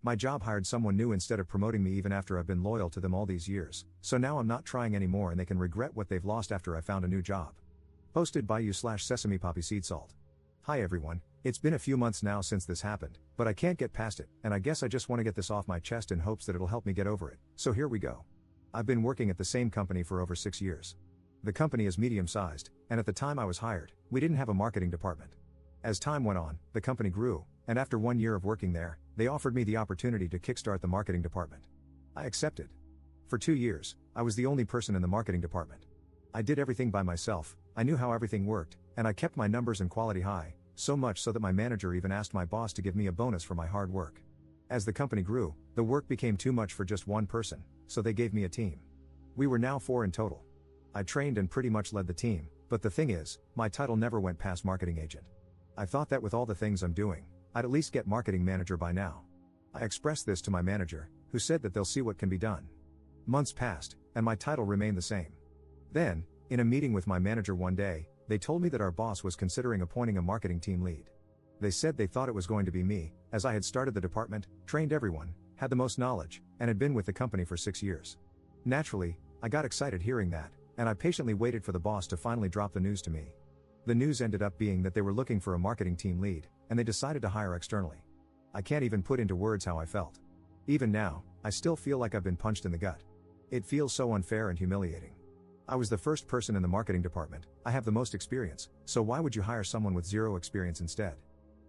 My job hired someone new instead of promoting me even after I've been loyal to them all these years, so now I'm not trying anymore and they can regret what they've lost after I found a new job. Posted by you/Sesame Poppy Seed Salt. Hi everyone, it's been a few months now since this happened, but I can't get past it, and I guess I just want to get this off my chest in hopes that it'll help me get over it, so here we go. I've been working at the same company for over 6 years. The company is medium-sized, and at the time I was hired, we didn't have a marketing department. As time went on, the company grew, and after 1 year of working there, they offered me the opportunity to kickstart the marketing department. I accepted. For 2 years, I was the only person in the marketing department. I did everything by myself, I knew how everything worked, and I kept my numbers and quality high, so much so that my manager even asked my boss to give me a bonus for my hard work. As the company grew, the work became too much for just one person, so they gave me a team. We were now 4 in total. I trained and pretty much led the team, but the thing is, my title never went past marketing agent. I thought that with all the things I'm doing, I'd at least get marketing manager by now. I expressed this to my manager, who said that they'll see what can be done. Months passed, and my title remained the same. Then, in a meeting with my manager one day, they told me that our boss was considering appointing a marketing team lead. They said they thought it was going to be me, as I had started the department, trained everyone, had the most knowledge, and had been with the company for 6 years. Naturally, I got excited hearing that, and I patiently waited for the boss to finally drop the news to me. The news ended up being that they were looking for a marketing team lead, and they decided to hire externally. I can't even put into words how I felt. Even now, I still feel like I've been punched in the gut. It feels so unfair and humiliating. I was the first person in the marketing department, I have the most experience, so why would you hire someone with 0 experience instead?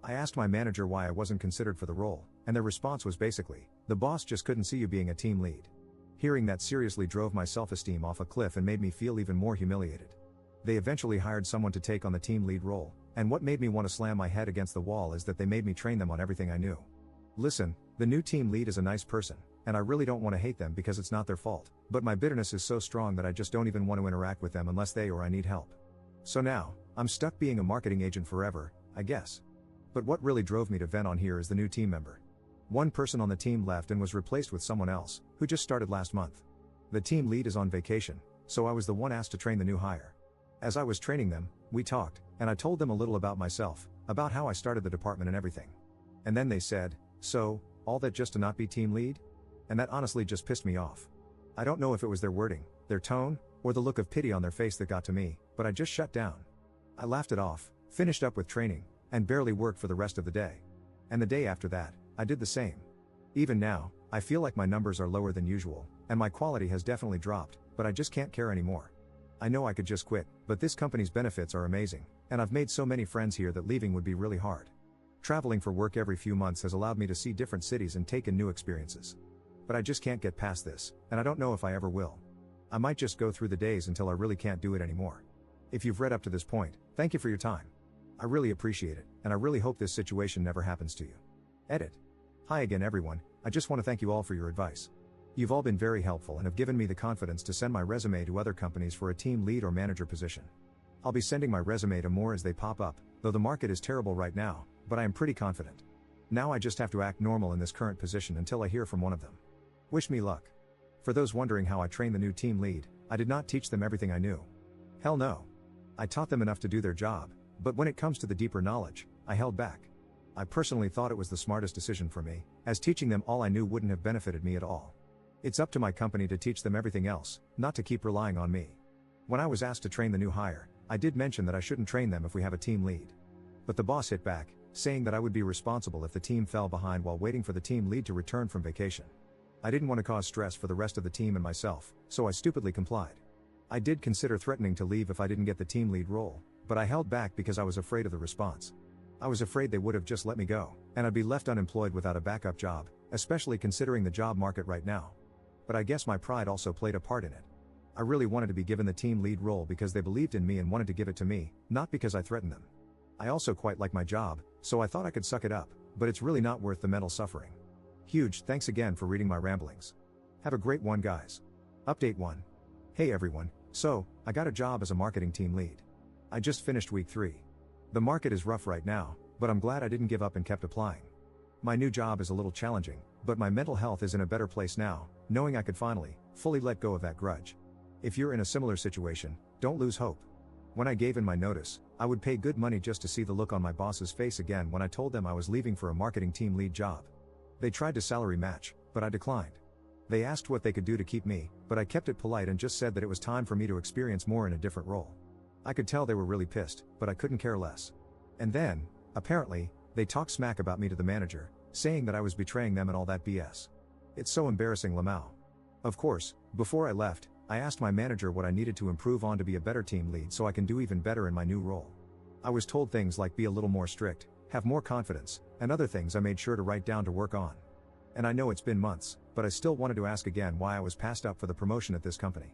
I asked my manager why I wasn't considered for the role, and their response was basically, the boss just couldn't see you being a team lead. Hearing that seriously drove my self-esteem off a cliff and made me feel even more humiliated. They eventually hired someone to take on the team lead role, and what made me want to slam my head against the wall is that they made me train them on everything I knew. Listen, the new team lead is a nice person, and I really don't want to hate them because it's not their fault, but my bitterness is so strong that I just don't even want to interact with them unless they or I need help. So now, I'm stuck being a marketing agent forever, I guess. But what really drove me to vent on here is the new team member. One person on the team left and was replaced with someone else, who just started last month. The team lead is on vacation, so I was the one asked to train the new hire. As I was training them, we talked, and I told them a little about myself, about how I started the department and everything. And then they said, so, all that just to not be team lead? And that honestly just pissed me off. I don't know if it was their wording, their tone, or the look of pity on their face that got to me, but I just shut down. I laughed it off, finished up with training, and barely worked for the rest of the day. And the day after that, I did the same. Even now, I feel like my numbers are lower than usual, and my quality has definitely dropped, but I just can't care anymore. I know I could just quit, but this company's benefits are amazing, and I've made so many friends here that leaving would be really hard. Traveling for work every few months has allowed me to see different cities and take in new experiences. But I just can't get past this, and I don't know if I ever will. I might just go through the days until I really can't do it anymore. If you've read up to this point, thank you for your time. I really appreciate it, and I really hope this situation never happens to you. Edit. Hi again everyone, I just want to thank you all for your advice. You've all been very helpful and have given me the confidence to send my resume to other companies for a team lead or manager position. I'll be sending my resume to more as they pop up, though the market is terrible right now, but I am pretty confident. Now I just have to act normal in this current position until I hear from one of them. Wish me luck. For those wondering how I trained the new team lead, I did not teach them everything I knew. Hell no. I taught them enough to do their job, but when it comes to the deeper knowledge, I held back. I personally thought it was the smartest decision for me, as teaching them all I knew wouldn't have benefited me at all. It's up to my company to teach them everything else, not to keep relying on me. When I was asked to train the new hire, I did mention that I shouldn't train them if we have a team lead. But the boss hit back, saying that I would be responsible if the team fell behind while waiting for the team lead to return from vacation. I didn't want to cause stress for the rest of the team and myself, so I stupidly complied. I did consider threatening to leave if I didn't get the team lead role, but I held back because I was afraid of the response. I was afraid they would have just let me go, and I'd be left unemployed without a backup job, especially considering the job market right now. But I guess my pride also played a part in it. I really wanted to be given the team lead role because they believed in me and wanted to give it to me, not because I threatened them. I also quite like my job, so I thought I could suck it up, but it's really not worth the mental suffering. Huge thanks again for reading my ramblings. Have a great one guys. Update 1. Hey everyone, so, I got a job as a marketing team lead. I just finished week 3. The market is rough right now, but I'm glad I didn't give up and kept applying. My new job is a little challenging, but my mental health is in a better place now, knowing I could finally, fully let go of that grudge. If you're in a similar situation, don't lose hope. When I gave in my notice, I would pay good money just to see the look on my boss's face again when I told them I was leaving for a marketing team lead job. They tried to salary match, but I declined. They asked what they could do to keep me, but I kept it polite and just said that it was time for me to experience more in a different role. I could tell they were really pissed, but I couldn't care less. And then, apparently, they talked smack about me to the manager, saying that I was betraying them and all that BS. It's so embarrassing, Lamau. Of course, before I left, I asked my manager what I needed to improve on to be a better team lead so I can do even better in my new role. I was told things like be a little more strict, have more confidence, and other things I made sure to write down to work on. And I know it's been months, but I still wanted to ask again why I was passed up for the promotion at this company.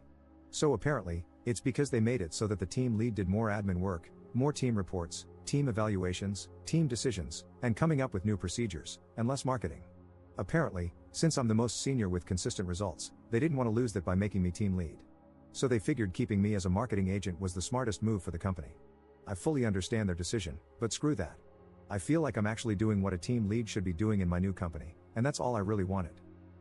So apparently, it's because they made it so that the team lead did more admin work, more team reports, team evaluations, team decisions, and coming up with new procedures, and less marketing. Apparently, since I'm the most senior with consistent results, they didn't want to lose that by making me team lead. So they figured keeping me as a marketing agent was the smartest move for the company. I fully understand their decision, but screw that. I feel like I'm actually doing what a team lead should be doing in my new company, and that's all I really wanted.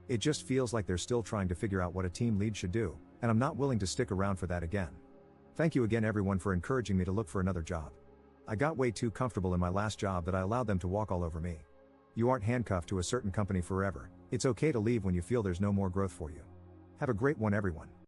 It just feels like they're still trying to figure out what a team lead should do, and I'm not willing to stick around for that again. Thank you again everyone for encouraging me to look for another job. I got way too comfortable in my last job that I allowed them to walk all over me. You aren't handcuffed to a certain company forever. It's okay to leave when you feel there's no more growth for you. Have a great one everyone.